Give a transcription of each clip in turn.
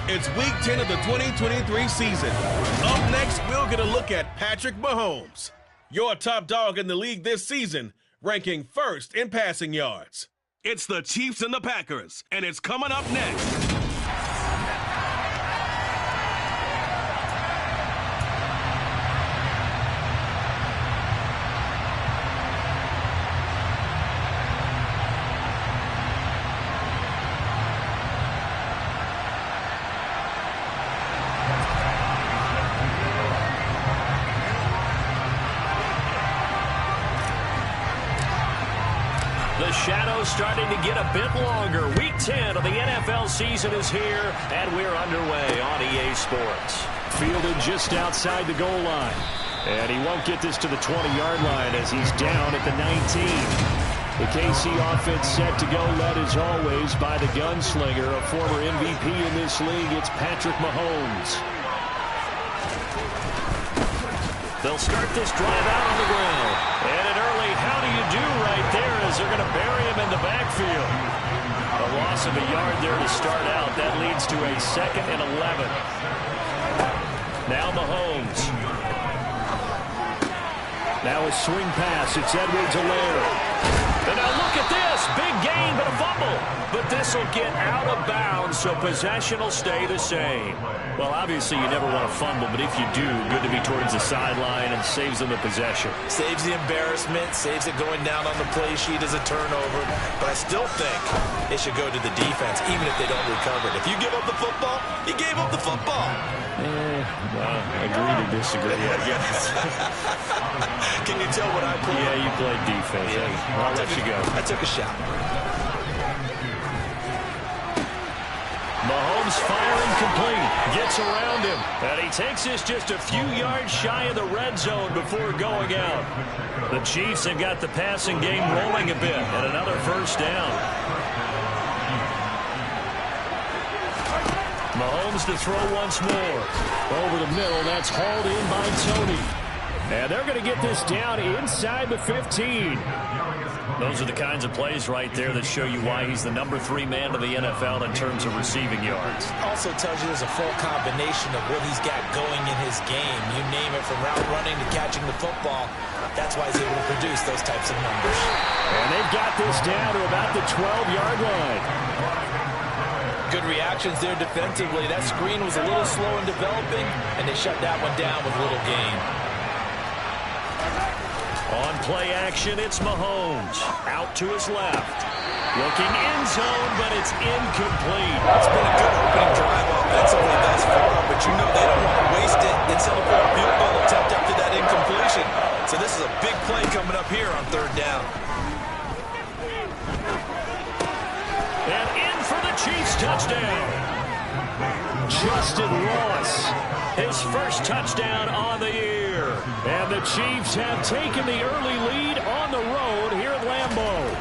It's Week 10 of the 2023 season. Up next, we'll get a look at Patrick Mahomes, your top dog in the league this season, ranking first in passing yards. It's the Chiefs and the Packers, and it's coming up next. The shadow's starting to get a bit longer. Week 10 of the NFL season is here, and we're underway on EA Sports. Fielded just outside the goal line. And he won't get this to the 20-yard line as he's down at the 19. The KC offense set to go, led as always by the gunslinger, a former MVP in this league. It's Patrick Mahomes. They'll start this drive out on the ground. And an early how do you do right there as they're going to bury him in the backfield. A loss of a yard there to start out. That leads to a 2nd and 11. Now Mahomes. Now a swing pass. It's Edwards-Helaire. And now look at this. Big gain, but a fumble. But this will get out of bounds, so possession will stay the same. Well, obviously you never want to fumble, but if you do, good to be towards the sideline and saves them the possession. Saves the embarrassment, saves it going down on the play sheet as a turnover. But I still think it should go to the defense, even if they don't recover it. If you give up the football, you gave up the football. Well, agree to disagree, I guess. Can you tell what I played? Yeah, you played defense. Yeah. I'll let you go. I took a shot. Mahomes firing complete. Gets around him. And he takes this just a few yards shy of the red zone before going out. The Chiefs have got the passing game rolling a bit. And another first down. Mahomes to throw once more. Over the middle, that's hauled in by Tony. And they're going to get this down inside the 15. Those are the kinds of plays right there that show you why he's the number 3 man of the NFL in terms of receiving yards. Also tells you there's a full combination of what he's got going in his game. You name it, from route running to catching the football. That's why he's able to produce those types of numbers. And they've got this down to about the 12-yard line. Good reactions there defensively. That screen was a little slow in developing, and they shut that one down with little gain. On play action, it's Mahomes. Out to his left. Looking end zone, but it's incomplete. It's been a good opening drive offensively thus far, but you know they don't want to waste it and settle for a field goal attempt after that incompletion. So this is a big play coming up here on 3rd down. And in for the Chiefs touchdown. Justin Ross. His first touchdown on the year. And the Chiefs have taken the early lead on the road here at Lambeau.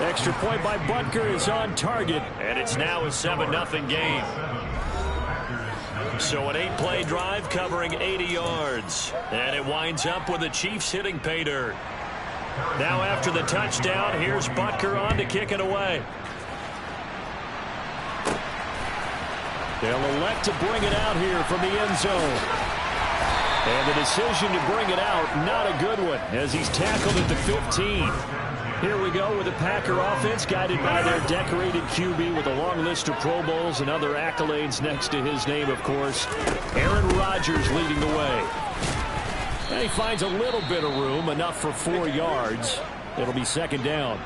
Extra point by Butker is on target. And it's now a 7-0 game. So an 8-play drive covering 80 yards. And it winds up with the Chiefs hitting pay dirt. Now after the touchdown, here's Butker on to kick it away. They'll elect to bring it out here from the end zone. And the decision to bring it out, not a good one, as he's tackled at the 15. Here we go with the Packer offense, guided by their decorated QB with a long list of Pro Bowls and other accolades next to his name, of course. Aaron Rodgers leading the way. And he finds a little bit of room, enough for 4 yards. It'll be 2nd down.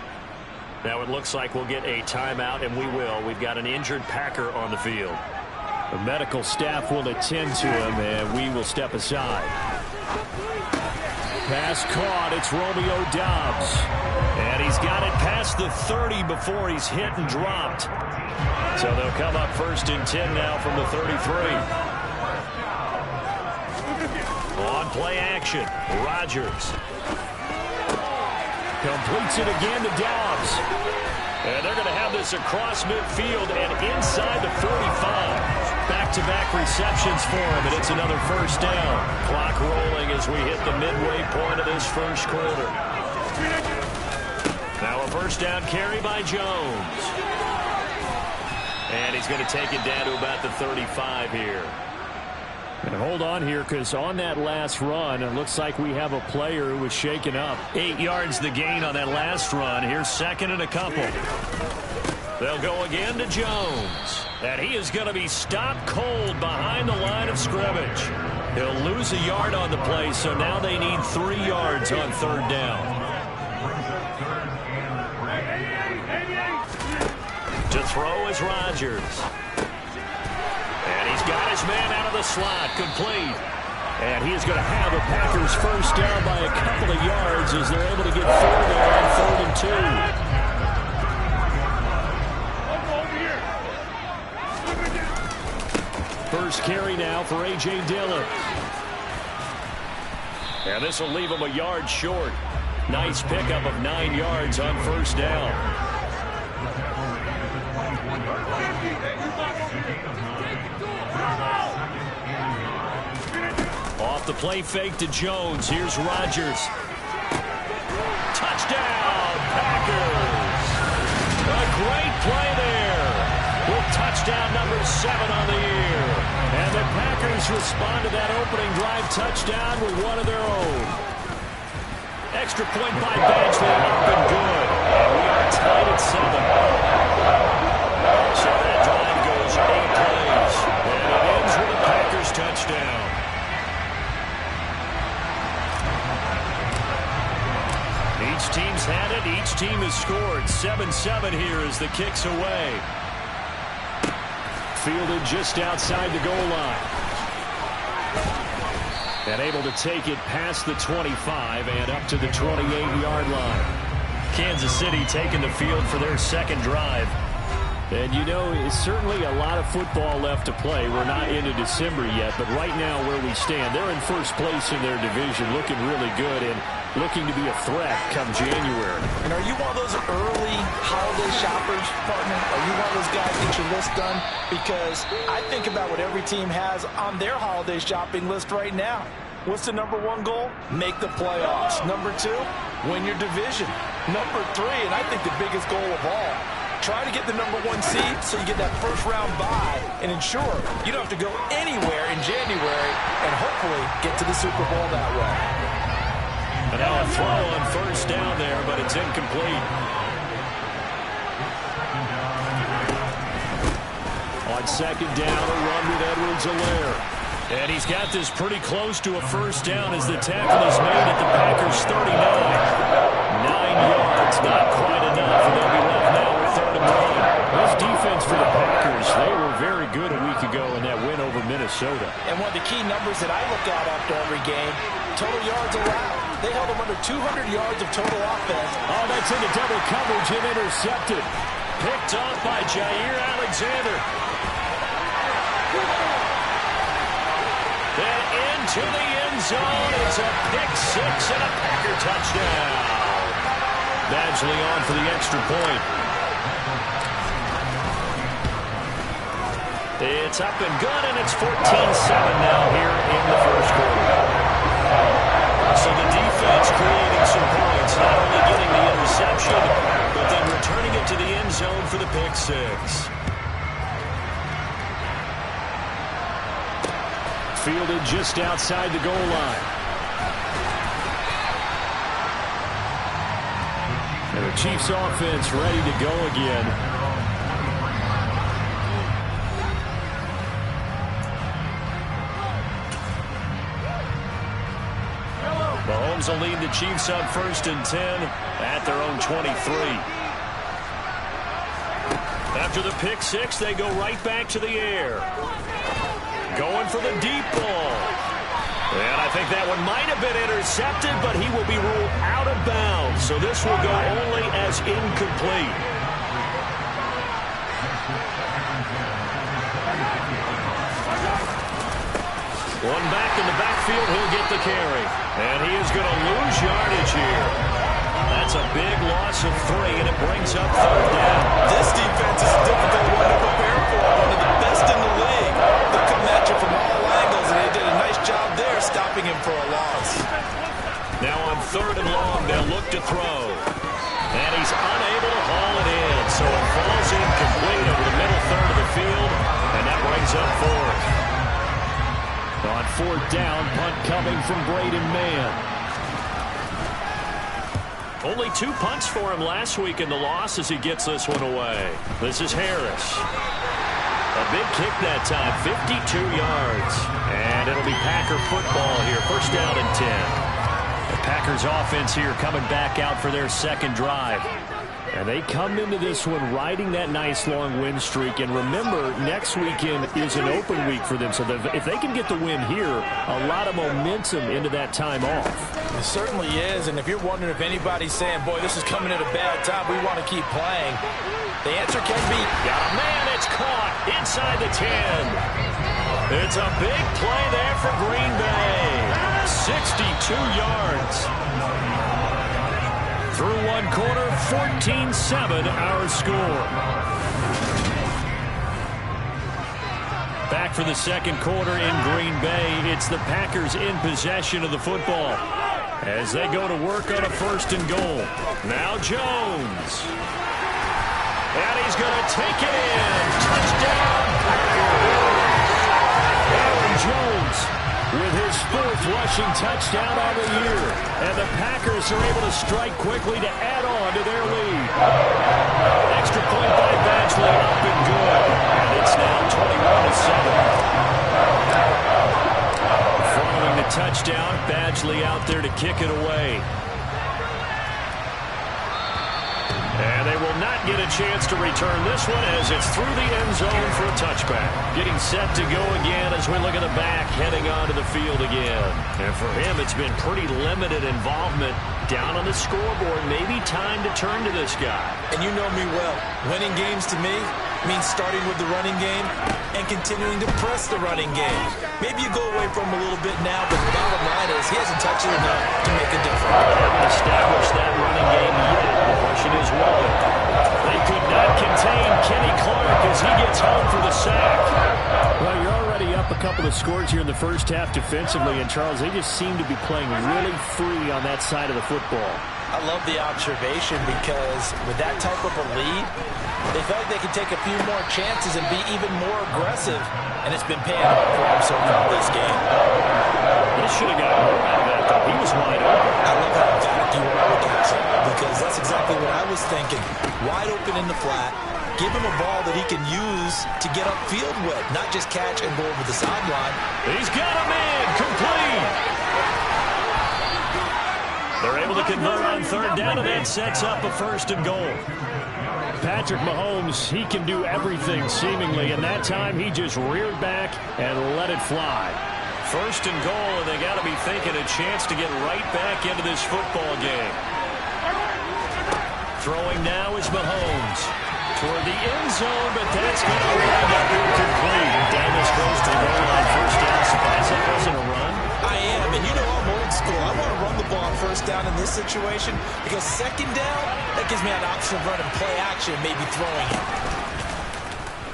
Now it looks like we'll get a timeout, and we will. We've got an injured Packer on the field. The medical staff will attend to him, and we will step aside. Pass caught. It's Romeo Doubs. And he's got it past the 30 before he's hit and dropped. So they'll come up 1st and 10 now from the 33. On play action, Rodgers. Completes it again to Doubs. And they're going to have this across midfield and inside the 45. Back-to-back receptions for him, and it's another first down. Clock rolling as we hit the midway point of this first quarter. Now a first down carry by Jones. And he's going to take it down to about the 35 here. And hold on here, because on that last run, it looks like we have a player who was shaken up. 8 yards the gain on that last run. Here's second and a couple. They'll go again to Jones. And he is going to be stopped cold behind the line of scrimmage. He'll lose a yard on the play, so now they need 3 yards on third down. To throw is Rodgers. And he's got his man out of the slot, complete. And he is going to have the Packers first down by a couple of yards as they're able to get through there on 3rd and 2. First carry now for A.J. Dillon. And this will leave him a yard short. Nice pickup of 9 yards on first down. Off the play fake to Jones. Here's Rodgers. Touchdown, Packers. A great play there with touchdown number 7 on the year. And the Packers respond to that opening drive touchdown with one of their own. Extra point by Badgley, up and good. And we are tied at 7. So that drive goes 8 plays. And it ends with a Packers touchdown. Each team's had it. Each team has scored. 7-7 here as the kick's away. Fielded just outside the goal line. And able to take it past the 25 and up to the 28-yard line. Kansas City taking the field for their second drive. And, you know, it's certainly a lot of football left to play. We're not into December yet, but right now where we stand, they're in first place in their division, looking really good and looking to be a threat come January. And are you one of those early holiday shoppers, partner? Are you one of those guys get your list done? Because I think about what every team has on their holiday shopping list right now. What's the number 1 goal? Make the playoffs. Number 2, win your division. Number 3, and I think the biggest goal of all, try to get the number 1 seed so you get that first round bye and ensure you don't have to go anywhere in January and hopefully get to the Super Bowl that way. And now a throw on first down there, but it's incomplete. On second down, a run with Edwards-Helaire. And he's got this pretty close to a first down as the tackle is made at the Packers' 39. 9 yards, not quite enough, and they'll be left now with 3rd and 1. This defense for the Packers, they were very good a week ago in that win over Minnesota. And one of the key numbers that I look at after every game, total yards allowed. They held them under 200 yards of total offense. Oh, that's into double coverage and intercepted. Picked off by Jair Alexander. Then into the end zone. It's a pick 6 and a Packer touchdown. Badgley on for the extra point. It's up and good, and it's 14-7 now here in the first quarter. So the defense creating some points, not only getting the interception, but then returning it to the end zone for the pick 6. Fielded just outside the goal line. And the Chiefs offense ready to go again. Mahomes will lead the Chiefs up 1st and 10 at their own 23. After the pick 6, they go right back to the air. Going for the deep ball. And I think that one might have been intercepted, but he will be ruled out of bounds. So this will go only as incomplete. One back in the backfield, he'll get the carry. And he is going to lose yardage here. That's a big loss of 3, and it brings up 3rd down. This defense is a difficult one to prepare for. One of the best in the league. They'll come at you from all angles, and they did a nice job there stopping him for a loss. Now on 3rd and long, they'll look to throw. And he's unable to haul it in, so it falls incomplete over the middle third of the 4th down. Punt coming from Braden Mann. Only 2 punts for him last week in the loss as he gets this one away. This is Harris. A big kick that time, 52 yards. And it'll be Packer football here, 1st down and 10. The Packers offense here coming back out for their 2nd drive. And they come into this one riding that nice long win streak. And remember, next weekend is an open week for them. So if they can get the win here, a lot of momentum into that time off. It certainly is. And if you're wondering if anybody's saying, boy, this is coming at a bad time, we want to keep playing, the answer can be, got a man, it's caught inside the 10. It's a big play there for Green Bay. 62 yards. Through 1 quarter, 14-7 our score. Back for the 2nd quarter in Green Bay. It's the Packers in possession of the football as they go to work on a 1st and goal. Now Jones. And he's going to take it in. Touchdown, Packers. Aaron Jones with his 4th rushing touchdown on the year. And the Packers are able to strike quickly to add on to their lead. Extra point by Badgley, up and good. And it's now 21-7. Following the touchdown, Badgley out there to kick it away. And they will not get a chance to return this one as it's through the end zone for a touchback. Getting set to go again as we look at the back, heading onto the field again. And for him, it's been pretty limited involvement down on the scoreboard. Maybe time to turn to this guy. and you know me well, winning games to me means starting with the running game and continuing to press the running game. Maybe you go away from him a little bit now, but the bottom line is he hasn't touched it enough to make a difference. They haven't established that running game yet. The question is why. They could not contain Kenny Clark as he gets home for the sack. Well, you're already up a couple of scores here in the first half defensively, and Charles, they just seem to be playing really free on that side of the football. I love the observation because with that type of a lead, they felt like they could take a few more chances and be even more aggressive, and it's been paying off for them so far this game. He should have got more out of that, though. He was wide open. I love how emphatic you are with that, because that's exactly what I was thinking. Wide open in the flat. Give him a ball that he can use to get upfield with, not just catch and go over the sideline. He's got him in. Complete. They're able to convert on third down, and that sets up a first and goal. Patrick Mahomes, he can do everything seemingly, and that time he just reared back and let it fly. First and goal, and they got to be thinking a chance to get right back into this football game. Throwing now is Mahomes toward the end zone, but that's going to wind up incomplete. Down this close to the goal line, first down. Surprised that wasn't a run. I am, and you know I'm old school. I want to run the ball on first down in this situation because second down, that gives me an option of running play action and maybe throwing it.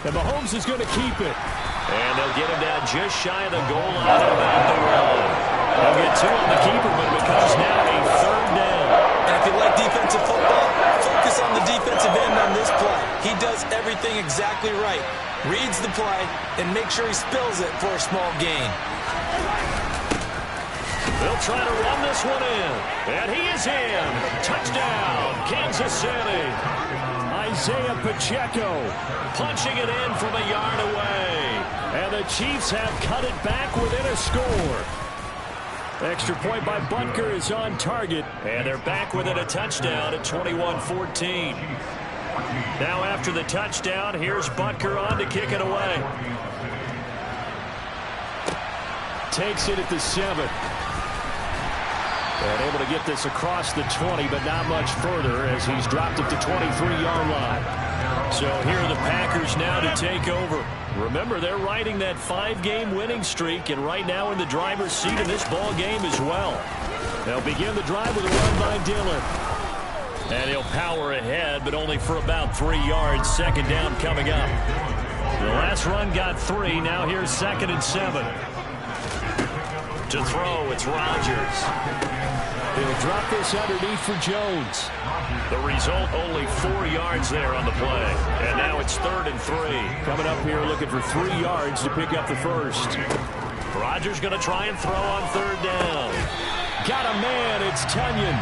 And Mahomes is going to keep it. And they'll get him down just shy of the goal line and about the run. They'll get two on the keeper, but it becomes now a third down. And if you like defensive football, focus on the defensive end on this play. He does everything exactly right. Reads the play and make sure he spills it for a small gain. They'll try to run this one in. And he is in. Touchdown, Kansas City. Isaiah Pacheco Punching it in from a yard away. And the Chiefs have cut it back within a score. Extra point by Butker is on target. And they're back within a touchdown at 21-14. Now after the touchdown, here's Butker on to kick it away. Takes it at the 7. And able to get this across the 20, but not much further as he's dropped it to 23-yard line. So here are the Packers now to take over. Remember, they're riding that 5-game winning streak, and right now in the driver's seat in this ball game as well. They'll begin the drive with a run by Dillon. And he'll power ahead, but only for about 3 yards. Second down coming up. The last run got 3. Now here's 2nd and 7. To throw, it's Rodgers. He'll drop this underneath for Jones. The result, only 4 yards there on the play. And now it's 3rd and 3. Coming up here looking for 3 yards to pick up the first. Rodgers going to try and throw on 3rd down. Got a man, it's Tunyon.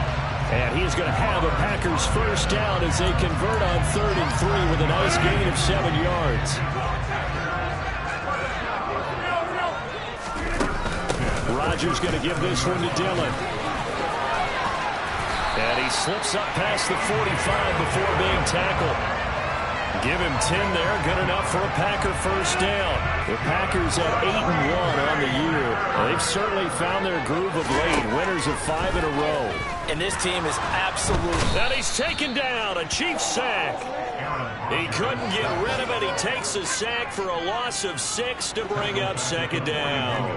And he's going to have a Packers first down as they convert on 3rd and 3 with a nice gain of 7 yards. Rodgers going to give this one to Dillon. And he slips up past the 45 before being tackled. Give him 10 there. Good enough for a Packer first down. The Packers at 8-1 on the year. They've certainly found their groove of late. Winners of 5 in a row. And this team is absolutely... And he's taken down. A Chiefs sack. He couldn't get rid of it. He takes a sack for a loss of 6 to bring up 2nd down.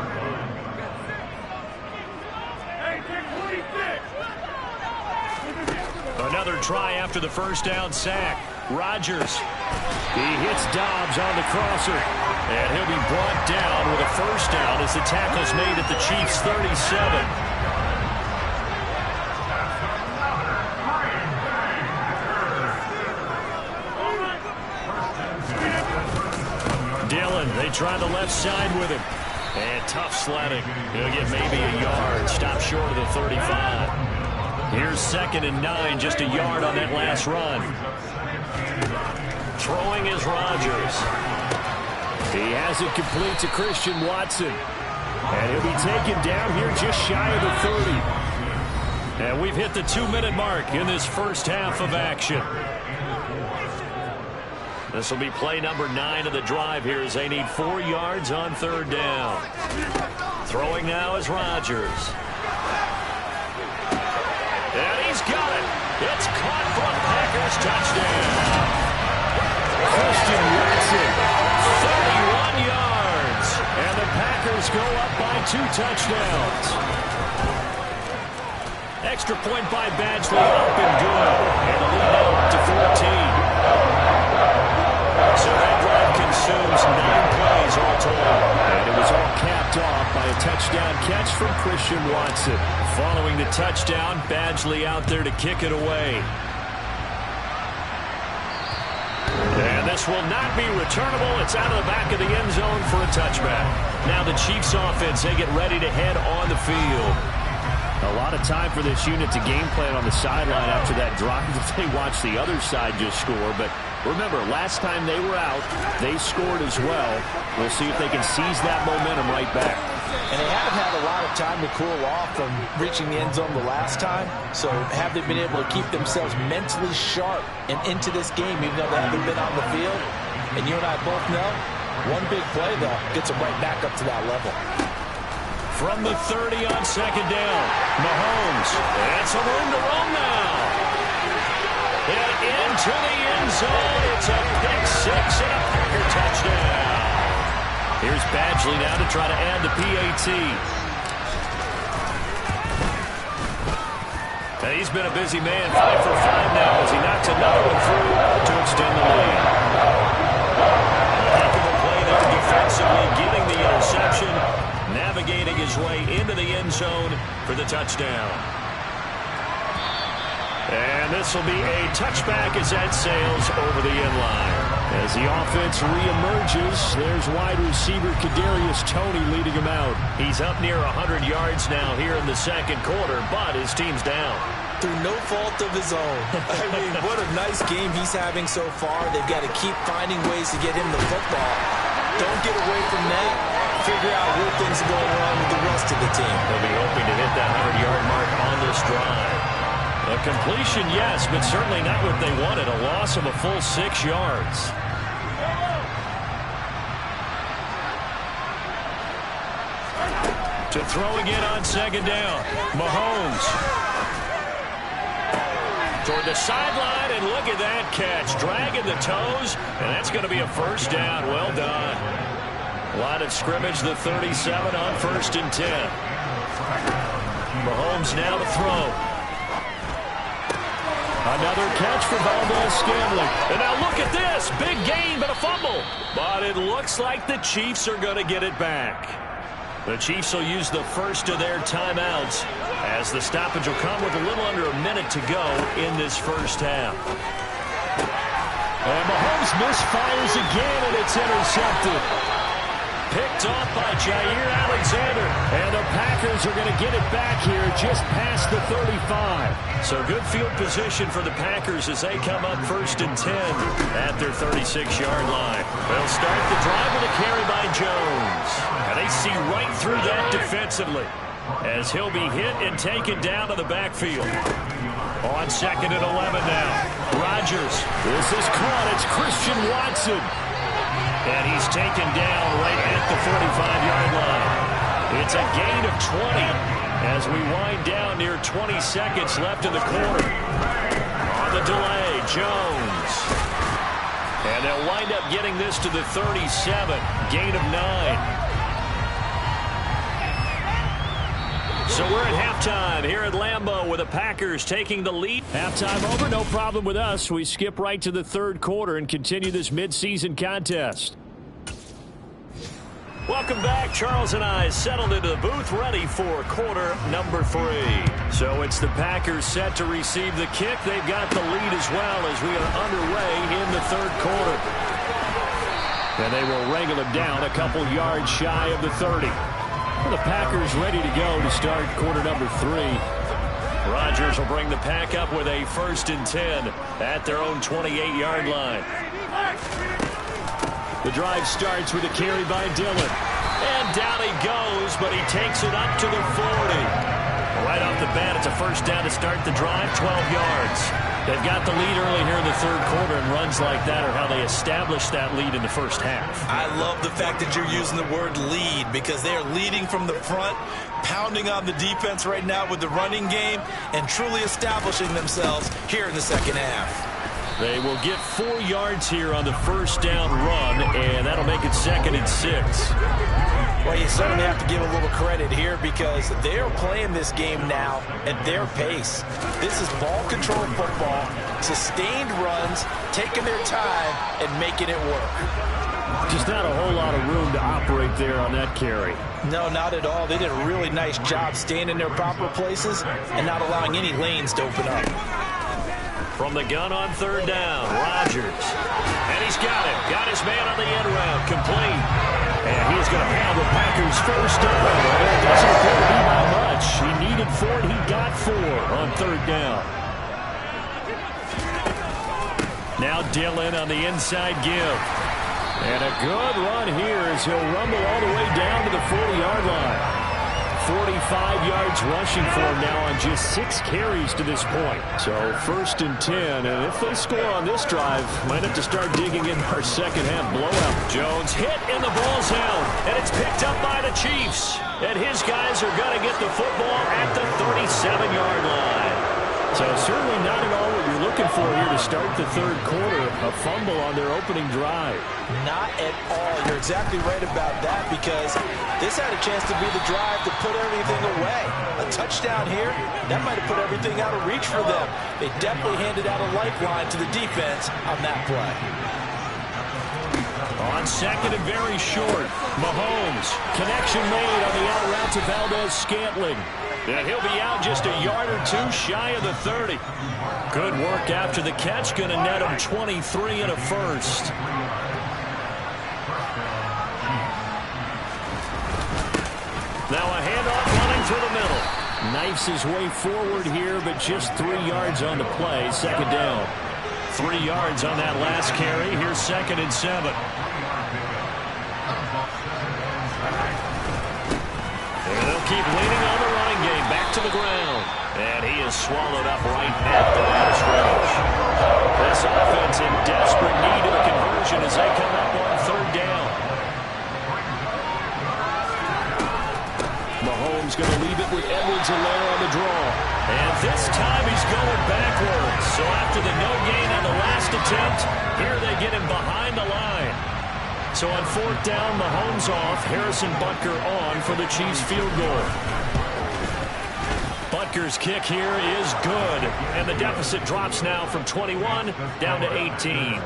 Another try after the first down sack. Rodgers. He hits Dobbs on the crosser. And he'll be brought down with a first down as the tackle's made at the Chiefs' 37. Dillon, they try the left side with him. And tough sledding. He'll get maybe a yard. Stop short of the 35. Here's 2nd and 9, just a yard on that last run. Throwing is Rodgers. He has it complete to Christian Watson. And he'll be taken down here just shy of the 30. And we've hit the 2-minute mark in this first half of action. This will be play number 9 of the drive here as they need 4 yards on 3rd down. Throwing now is Rodgers. And he's got it. It's caught for a Packers touchdown. Christian Watson. 31 yards. And the Packers go up by 2 touchdowns. Extra point by Badgley up and good. And the lead now up to 14. So that drive consumes 9 plays all total. And it was all capped off by a touchdown catch from Christian Watson. Following the touchdown, Badgley out there to kick it away. And this will not be returnable. It's out of the back of the end zone for a touchback. Now the Chiefs offense, they get ready to head on the field. A lot of time for this unit to game plan on the sideline after that drive that they watched the other side just score. But remember, last time they were out, they scored as well. We'll see if they can seize that momentum right back. And they haven't had a lot of time to cool off from reaching the end zone the last time. So have they been able to keep themselves mentally sharp and into this game, even though they haven't been on the field? And you and I both know, one big play, though, gets them right back up to that level. From the 30 on 2nd down, Mahomes. And some room to roam now. And into the end zone. It's a pick 6 and a Packer touchdown. Here's Badgley now to try to add the PAT. And he's been a busy man, 5 for 5 now as he knocks another one through to extend the lead. A heck of a play there defensively, getting the interception, navigating his way into the end zone for the touchdown. And this will be a touchback as that sails over the end line. As the offense reemerges, there's wide receiver Kadarius Toney leading him out. He's up near 100 yards now here in the second quarter, but his team's down. Through no fault of his own. I mean, what a nice game he's having so far. They've got to keep finding ways to get him the football. Don't get away from that. Figure out where things are going wrong with the rest of the team. They'll be hoping to hit that 100-yard mark on this drive. A completion, yes, but certainly not what they wanted. A loss of a full 6 yards. To throw again on 2nd down. Mahomes. Toward the sideline, and look at that catch. Dragging the toes, and that's going to be a first down. Well done. Line of scrimmage, the 37 on 1st and 10. Mahomes now to throw. Another catch for Valdez-Scantling. And now look at this. Big gain, but a fumble. But it looks like the Chiefs are going to get it back. The Chiefs will use the first of their timeouts as the stoppage will come with a little under a minute to go in this first half. And Mahomes misfires again, and it's intercepted. Picked off by Jair Alexander. And the Packers are going to get it back here just past the 35. So good field position for the Packers as they come up 1st and 10 at their 36-yard line. They'll start the drive with a carry by Jones. And they see right through that defensively as he'll be hit and taken down to the backfield. On 2nd and 11 now. Rodgers. This is caught. It's Christian Watson. And he's taken down right at the 45-yard line. It's a gain of 20 as we wind down near 20 seconds left in the quarter. On the delay, Jones. And they'll wind up getting this to the 37. Gain of 9. So we're at halftime here at Lambeau with the Packers taking the lead. Halftime over, no problem with us. We skip right to the 3rd quarter and continue this midseason contest. Welcome back. Charles and I settled into the booth ready for quarter number 3. So it's the Packers set to receive the kick. They've got the lead as well as we are underway in the 3rd quarter. And they will wrangle him down a couple yards shy of the 30. The Packers ready to go to start quarter number 3. Rodgers will bring the pack up with a 1st and 10 at their own 28-yard line. The drive starts with a carry by Dillon. And down he goes, but he takes it up to the 40. Right off the bat, it's a 1st down to start the drive, 12 yards. They've got the lead early here in the 3rd quarter, and runs like that are how they establish that lead in the 1st half. I love the fact that you're using the word lead because they are leading from the front, pounding on the defense right now with the running game, and truly establishing themselves here in the 2nd half. They will get 4 yards here on the 1st down run, and that'll make it 2nd and 6. Well, you certainly have to give a little credit here because they're playing this game now at their pace. This is ball control football, sustained runs, taking their time, and making it work. Just not a whole lot of room to operate there on that carry. No, not at all. They did a really nice job staying in their proper places and not allowing any lanes to open up. From the gun on 3rd down, Rodgers. And he's got him. Got his man on the end route. Complete. And he's going to have the Packers 1st down. It doesn't appear to be by much. He needed 4, and he got 4 on 3rd down. Now Dillon on the inside give. And a good run here as he'll rumble all the way down to the 40-yard line. 45 yards rushing for him now on just 6 carries to this point. So 1st and 10, and if they score on this drive, might have to start digging in our 2nd half blowout. Jones hit and the ball's out, and it's picked up by the Chiefs. And his guys are going to get the football at the 37-yard line. So certainly not at all what you're looking for here to start the 3rd quarter. A fumble on their opening drive. Not at all. You're exactly right about that because this had a chance to be the drive to put everything away. A touchdown here, that might have put everything out of reach for them. They definitely handed out a lifeline to the defense on that play. On 2nd and very short, Mahomes. Connection made on the out route to Valdez-Scantling. And he'll be out just a yard or 2 shy of the 30. Good work after the catch. Going to net him 23 and a 1st. Now a handoff running through the middle. Knifes his way forward here, but just 3 yards on the play. 2nd down. 3 yards on that last carry. Here's 2nd and 7. And they'll keep leaning on the running game. Back to the ground. And he is swallowed up right at the line of scrimmage. This offense in desperate need of a conversion as they come up on 3rd down. Mahomes going to leave it with Edwards-Helaire on the draw. And this time he's going backwards. So after the no gain on the last attempt, here they get him behind the line. So on 4th down, Mahomes off, Harrison Butker on for the Chiefs field goal. Butker's kick here is good. And the deficit drops now from 21 down to 18.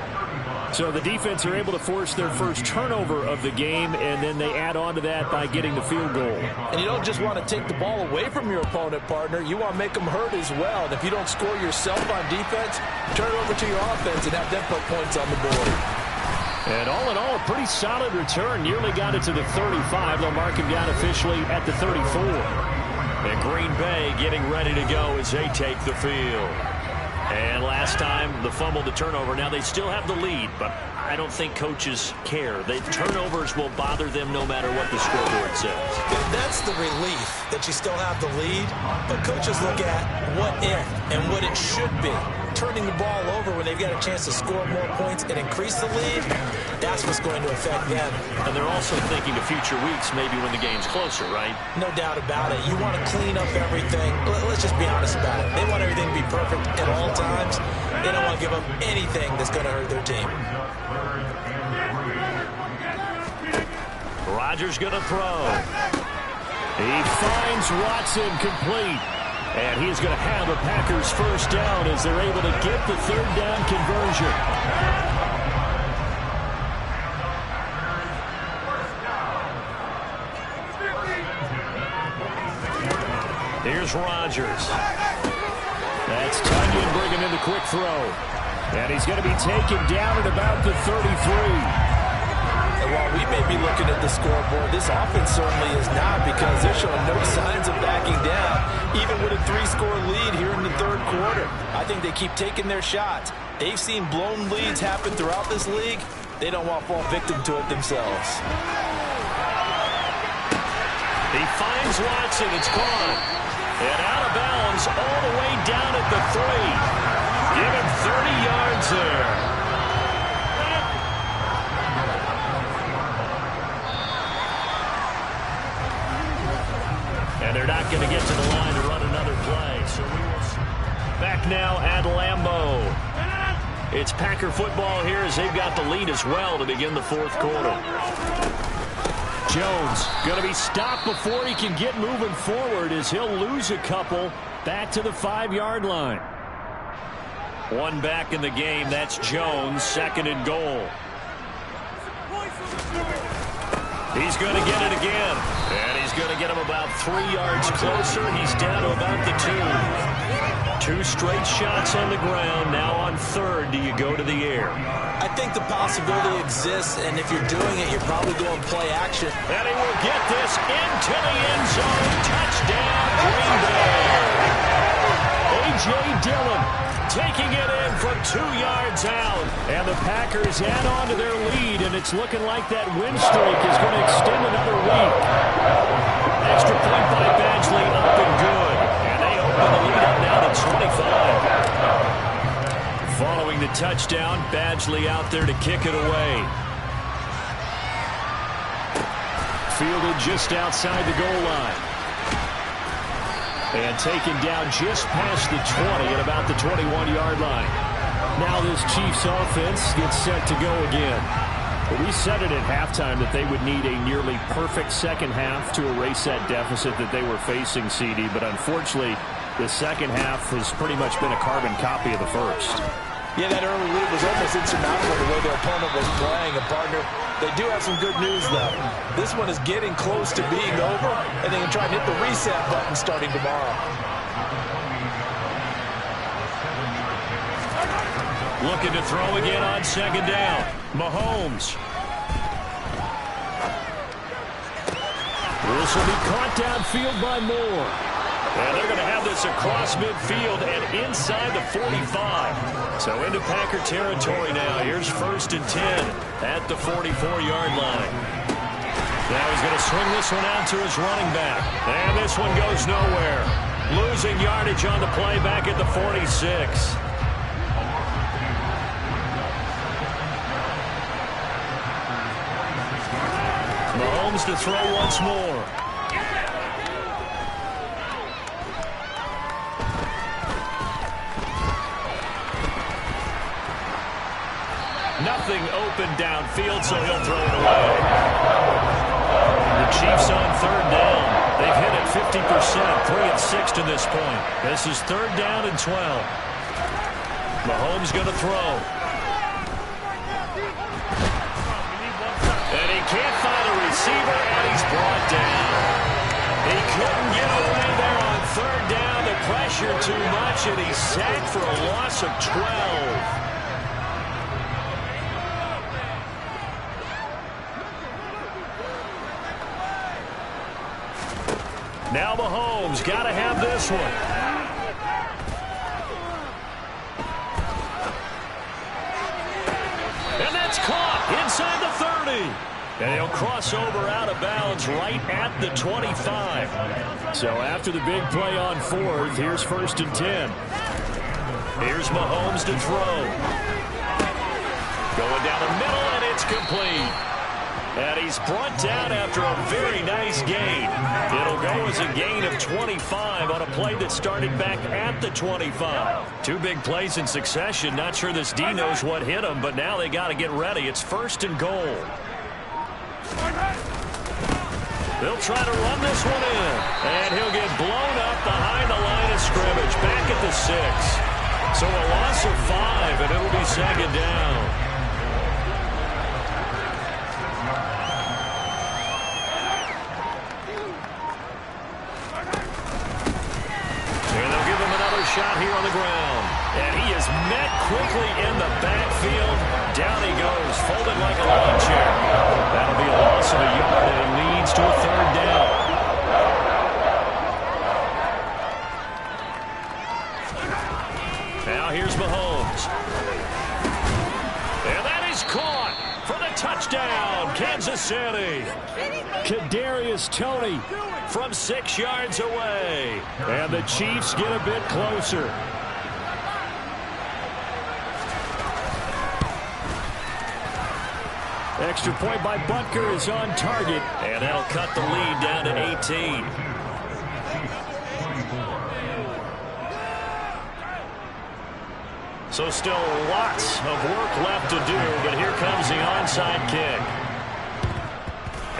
So the defense are able to force their first turnover of the game, and then they add on to that by getting the field goal. And you don't just want to take the ball away from your opponent, partner. You want to make them hurt as well. And if you don't score yourself on defense, turn it over to your offense and have them put points on the board. And all in all, a pretty solid return. Nearly got it to the 35. They'll mark him down officially at the 34. And Green Bay getting ready to go as they take the field. And last time, the fumble, the turnover. Now they still have the lead, but I don't think coaches care. The turnovers will bother them no matter what the scoreboard says. That's the relief that you still have the lead, but coaches look at what if and what it should be. Turning the ball over when they've got a chance to score more points and increase the lead, that's what's going to affect them. And they're also thinking to future weeks, maybe when the game's closer, right? No doubt about it. You want to clean up everything. Let's just be honest about it. They want everything to be perfect at all times. They don't want to give up anything that's going to hurt their team. Rodgers going to throw. He finds Watson complete. And he's going to have a Packers first down as they're able to get the third down conversion. Here's Rodgers. That's Tunyon bringing in the quick throw. And he's going to be taken down at about the 33. And while we may be looking at the scoreboard, this offense certainly is not, because they're showing no signs of backing down, even with a 3-score lead here in the third quarter. I think they keep taking their shots. They've seen blown leads happen throughout this league. They don't want to fall victim to it themselves. He finds Watson. It's gone. And out of bounds all the way down at the 3. Give him 30 yards there. And they're not going to get to the line to run another play. So we will see. Back now at Lambeau. It's Packer football here as they've got the lead as well to begin the fourth quarter. Jones going to be stopped before he can get moving forward as he'll lose a couple back to the 5-yard line. One back in the game. That's Jones, second and goal. He's going to get it again. And he's going to get him about 3 yards closer. He's down to about the 2. 2 straight shots on the ground. Now on third, do you go to the air? I think the possibility exists, and if you're doing it, you're probably going play action. And he will get this into the end zone. Touchdown, Green Bay. A.J. Dillon taking it in from 2 yards out. And the Packers add on to their lead, and it's looking like that win streak is going to extend another week. Extra point by Badgley, up and good. And they open the lead up now to 25. Following the touchdown, Badgley out there to kick it away. Fielded just outside the goal line. And taken down just past the 20 at about the 21-yard line. Now this Chiefs offense gets set to go again. But we said it at halftime that they would need a nearly perfect second half to erase that deficit that they were facing, CD. But unfortunately, the second half has pretty much been a carbon copy of the first. Yeah, that early lead was almost insurmountable the way their opponent was playing. And, partner, they do have some good news, though. This one is getting close to being over, and they can try and hit the reset button starting tomorrow. Looking to throw again on second down. Mahomes. This will be caught downfield by Moore. And they're going to have this across midfield and inside the 45. So into Packer territory now. Here's 1st and 10 at the 44-yard line. Now he's going to swing this one out to his running back. And this one goes nowhere. Losing yardage on the play back at the 46. Mahomes to throw once more. Nothing open downfield, so he'll throw it away. The Chiefs on third down. They've hit it 50%, 3 of 6 to this point. This is third down and 12. Mahomes going to throw. And he can't find a receiver, and he's brought down. He couldn't get away there on third down. The pressure too much, and he's sacked for a loss of 12. Now Mahomes got to have this one. And that's caught inside the 30. And he'll cross over out of bounds right at the 25. So after the big play on 4th, here's 1st and 10. Here's Mahomes to throw. Going down the middle, and it's complete. And he's brought down after a very nice gain. It'll go as a gain of 25 on a play that started back at the 25. 2 big plays in succession. Not sure this D knows what hit him, but now they got to get ready. It's 1st and goal. They'll try to run this one in. And he'll get blown up behind the line of scrimmage. Back at the 6. So a loss of 5, and it'll be 2nd down. Shot here on the ground. And he is met quickly in the backfield. Down he goes, folded like a lawn chair. That'll be a loss of a yard, and it leads to a 3rd down. Now here's Mahomes. And that is caught for the touchdown, Kansas City. Kadarius Toney from 6 yards away. And the Chiefs get a bit closer. Extra point by Butker is on target. And that'll cut the lead down to 18. So still lots of work left to do, but here comes the onside kick.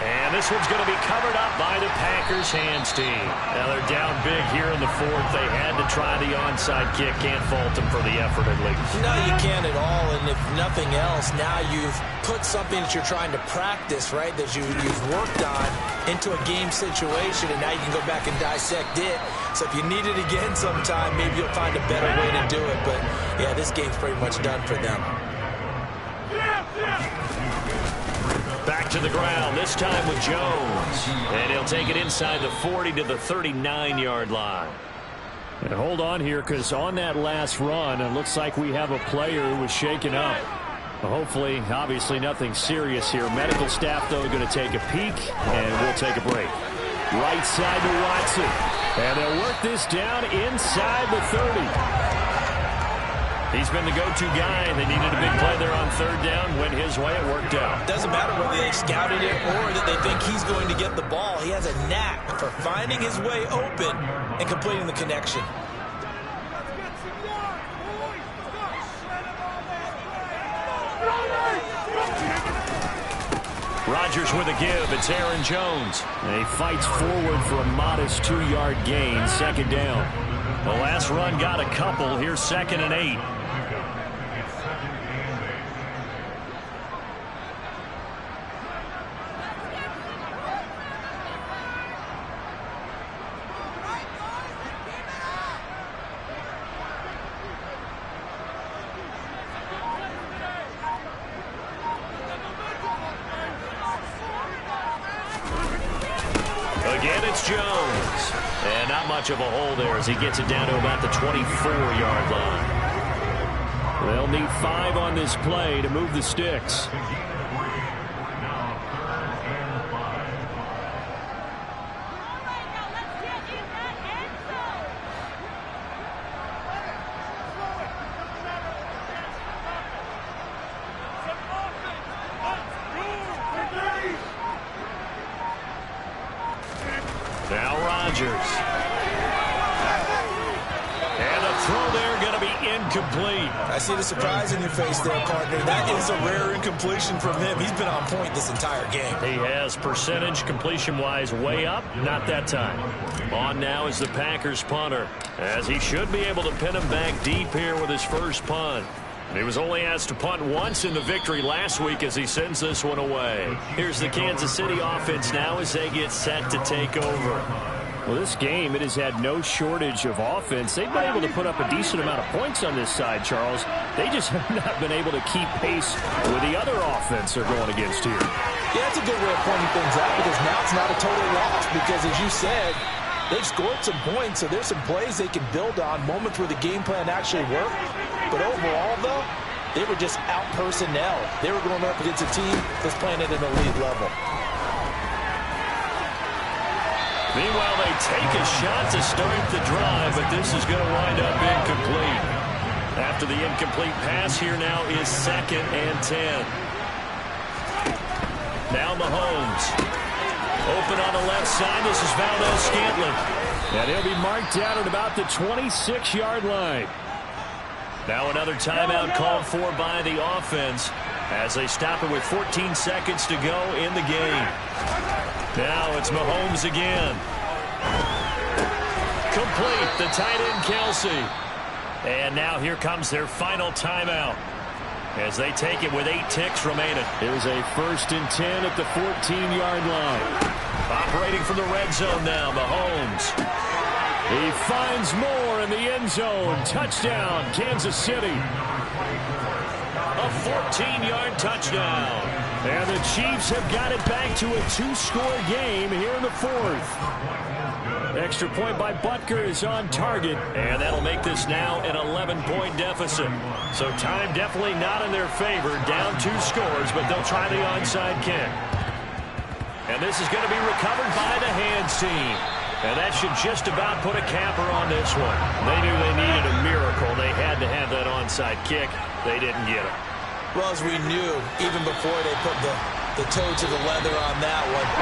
And this one's going to be covered up by the Packers hands team. Now they're down big here in the 4th. They had to try the onside kick. Can't fault them for the effort at least. No, you can't at all. And if nothing else, now you've put something that you're trying to practice, right, that you've worked on into a game situation, and now you can go back and dissect it. So if you need it again sometime, maybe you'll find a better way to do it. But, yeah, this game's pretty much done for them. Back to the ground, this time with Jones. And he'll take it inside the 40 to the 39-yard line. And hold on here, because on that last run, it looks like we have a player who was shaken up. Hopefully, obviously, nothing serious here. Medical staff, though, going to take a peek, and we'll take a break. Right side to Watson. And they'll work this down inside the 30. He's been the go-to guy. They needed a big play there on 3rd down. Went his way. It worked out. Doesn't matter whether they scouted it or that they think he's going to get the ball. He has a knack for finding his way open and completing the connection. Rodgers with a give. It's Aaron Jones. And he fights forward for a modest 2-yard gain. 2nd down. The last run got a couple. Here's 2nd and 8. Again, it's Jones. And not much of a hole there as he gets it down to about the 24-yard line. They'll need 5 on this play to move the sticks. Now Rodgers. And the throw there going to be incomplete. I see the surprise in your face there, partner. That is a rare incompletion from him. He's been on point this entire game. He has percentage completion-wise way up. Not that time. On now is the Packers punter, as he should be able to pin him back deep here with his first punt. He was only asked to punt once in the victory last week as he sends this one away. Here's the Kansas City offense now as they get set to take over. Well, this game, it has had no shortage of offense. They've been able to put up a decent amount of points on this side, Charles. They just have not been able to keep pace with the other offense they're going against here. Yeah, that's a good way of pointing things out, because now it's not a total loss, because as you said, They've scored some points, so there's some plays they can build on, moments where the game plan actually worked. But overall, though, they were just out personnel. They were going up against a team that's playing at an elite level. Meanwhile, they take a shot to start the drive, but this is going to wind up incomplete. After the incomplete pass, here now is 2nd and 10. Now Mahomes. Open on the left side. This is Valdez-Scantling. And he'll be marked down at about the 26-yard line. Now another timeout called for by the offense as they stop it with 14 seconds to go in the game. Now it's Mahomes again. Complete. The tight end, Kelsey. And now here comes their final timeout as they take it with 8 ticks remaining. Here's a 1st and 10 at the 14-yard line. Operating from the red zone now, Mahomes. He finds Moore in the end zone. Touchdown, Kansas City. A 14-yard touchdown. And the Chiefs have got it back to a 2-score game here in the 4th. Extra point by Butker is on target. And that'll make this now an 11-point deficit. So time definitely not in their favor. Down 2 scores, but they'll try the onside kick. And this is going to be recovered by the hands team. And that should just about put a capper on this one. They knew they needed a miracle. They had to have that onside kick. They didn't get it. Well, as we knew, even before they put the toe to the leather on that one,